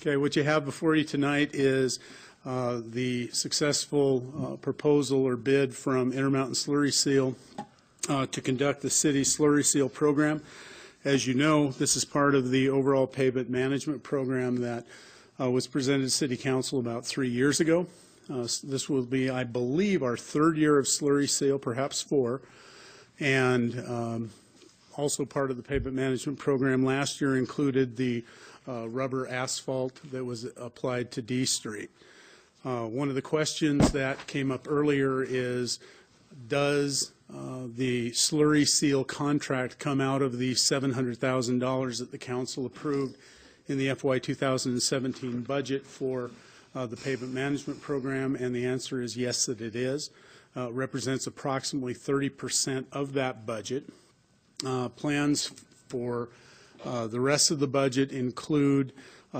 Okay, what you have before you tonight is the successful proposal or bid from Intermountain Slurry Seal to conduct the city's slurry seal program. As you know, this is part of the overall pavement management program that was presented to City Council about 3 years ago. This will be, I believe, our third year of slurry seal, perhaps four, and also part of the pavement management program last year included the rubber asphalt that was applied to D Street. One of the questions that came up earlier is, does the slurry seal contract come out of the $700,000 that the council approved in the FY 2017 budget for the pavement management program? And the answer is yes, that it is. Represents approximately 30% of that budget. Plans for the rest of the budget include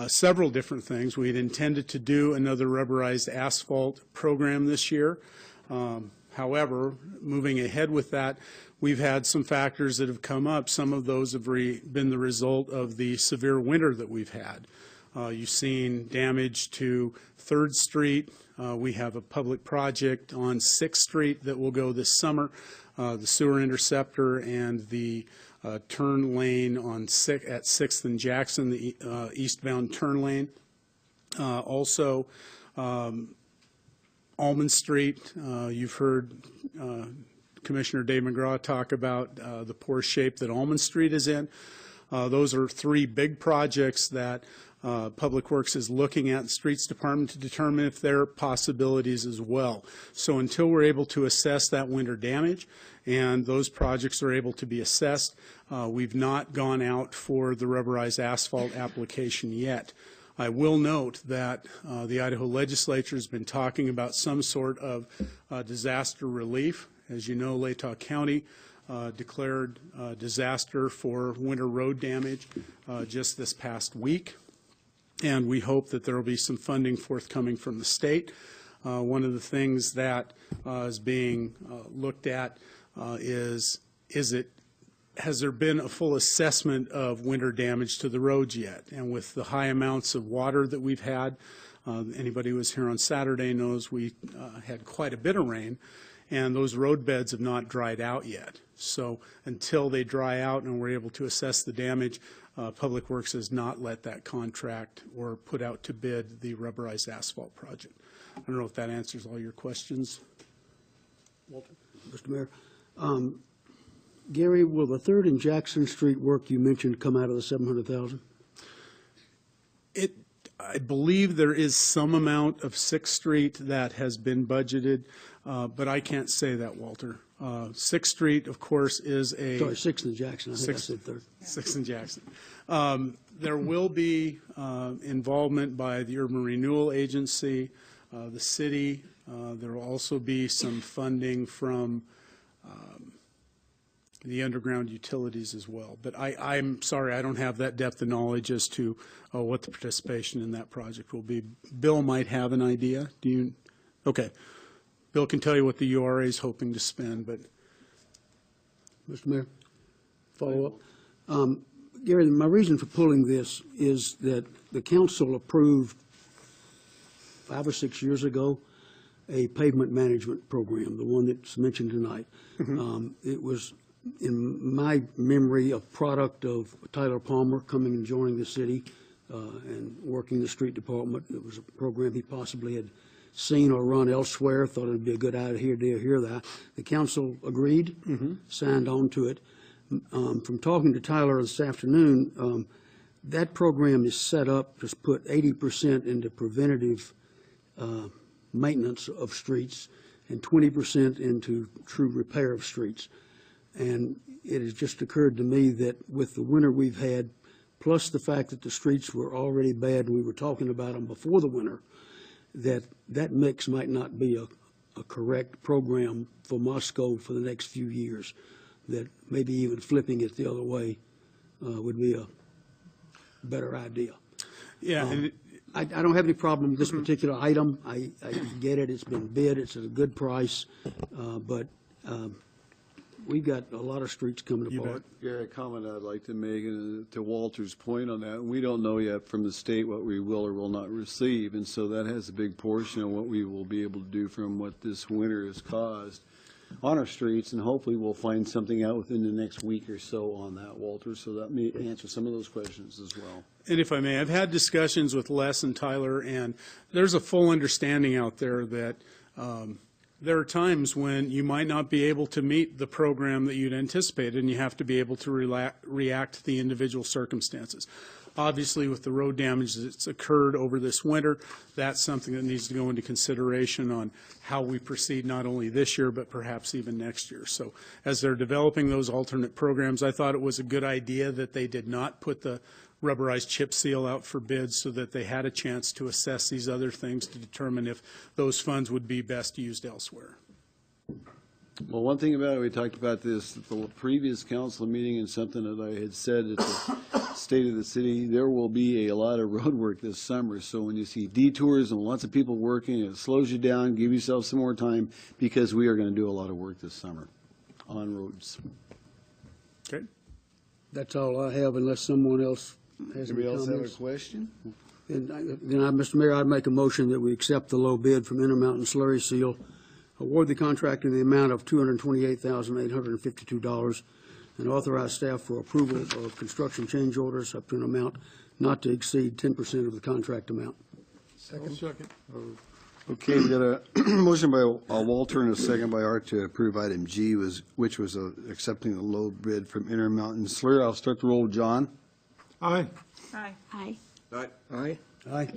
several different things. We had intended to do another rubberized asphalt program this year. However, moving ahead with that, we've had some factors that have come up. Some of those have been the result of the severe winter that we've had. You've seen damage to 3rd Street. We have a public project on 6th Street that will go this summer, the sewer interceptor and the turn lane on at 6th and Jackson, the eastbound turn lane. Also, Almond Street, you've heard Commissioner Dave McGraw talk about the poor shape that Almond Street is in. Those are 3 big projects that Public Works is looking at, the Streets Department, to determine if there are possibilities as well. So until we're able to assess that winter damage and those projects are able to be assessed, we've not gone out for the rubberized asphalt application yet. I will note that the Idaho legislature has been talking about some sort of disaster relief. As you know, Latah County declared disaster for winter road damage just this past week, and we hope that there will be some funding forthcoming from the state. One of the things that is being looked at has there been a full assessment of winter damage to the roads yet? And with the high amounts of water that we've had, anybody who was here on Saturday knows we had quite a bit of rain, and those road beds have not dried out yet. So until they dry out and we're able to assess the damage, Public Works has not let that contract or put out to bid the rubberized asphalt project. I don't know if that answers all your questions. Walter? Mr. Mayor, Gary, will the 3rd and Jackson Street work you mentioned come out of the $700,000? I believe there is some amount of 6th Street that has been budgeted, but I can't say that, Walter. 6th Street, of course, is a... Sorry, 6th and Jackson. I think I said 3rd. 6th and Jackson. There will be involvement by the Urban Renewal Agency, the city. There will also be some funding from the underground utilities as well. But I'm sorry, I don't have that depth of knowledge as to what the participation in that project will be. Bill might have an idea. Do you? Okay. Bill can tell you what the URA is hoping to spend, but. Mr. Mayor, follow up. Gary, my reason for pulling this is that the council approved 5 or 6 years ago a pavement management program, the one that's mentioned tonight. Mm-hmm. It was, in my memory, a product of Tyler Palmer coming and joining the city and working the street department. It was a program he possibly had seen or run elsewhere, thought it would be a good idea to hear that. The council agreed, mm-hmm. signed on to it. From talking to Tyler this afternoon, that program is set up to put 80% into preventative maintenance of streets and 20% into true repair of streets. And it has just occurred to me that with the winter we've had, plus the fact that the streets were already bad, we were talking about them before the winter, that mix might not be a correct program for Moscow for the next few years, that maybe even flipping it the other way would be a better idea. Yeah. I don't have any problem with this particular item. I get it. It's been bid. It's at a good price. But we've got a lot of streets coming You apart. bet. Yeah, a comment I'd like to make, to Walter's point on that, we don't know yet from the state what we will or will not receive, and so that has a big portion of what we will be able to do from what this winter has caused on our streets, and hopefully we'll find something out within the next week or so on that, Walter, so that may answer some of those questions as well. And if I may, I've had discussions with Les and Tyler, and there's a full understanding out there that there are times when you might not be able to meet the program that you'd anticipated, and you have to be able to react to the individual circumstances. Obviously, with the road damage that's occurred over this winter, that's something that needs to go into consideration on how we proceed not only this year, but perhaps even next year. So as they're developing those alternate programs, I thought it was a good idea that they did not put the rubberized chip seal out for bids so that they had a chance to assess these other things to determine if those funds would be best used elsewhere. Well, one thing about it, we talked about this at the previous council meeting, and something that I had said at the State of the City, there will be a lot of road work this summer. So when you see detours and lots of people working, it slows you down, give yourself some more time, because we are going to do a lot of work this summer on roads. Okay? That's all I have unless someone else has any Anybody else have a comments. question? Mr. Mayor, I'd make a motion that we accept the low bid from Intermountain Slurry Seal, award the contract in the amount of $228,852, and authorize staff for approval of construction change orders up to an amount not to exceed 10% of the contract amount. Second. Okay, we got a motion by Walter and a second by Art to approve item G, which was accepting the low bid from Intermountain Slurry. I'll start the roll. John? Aye. Aye. Aye. Aye. Aye.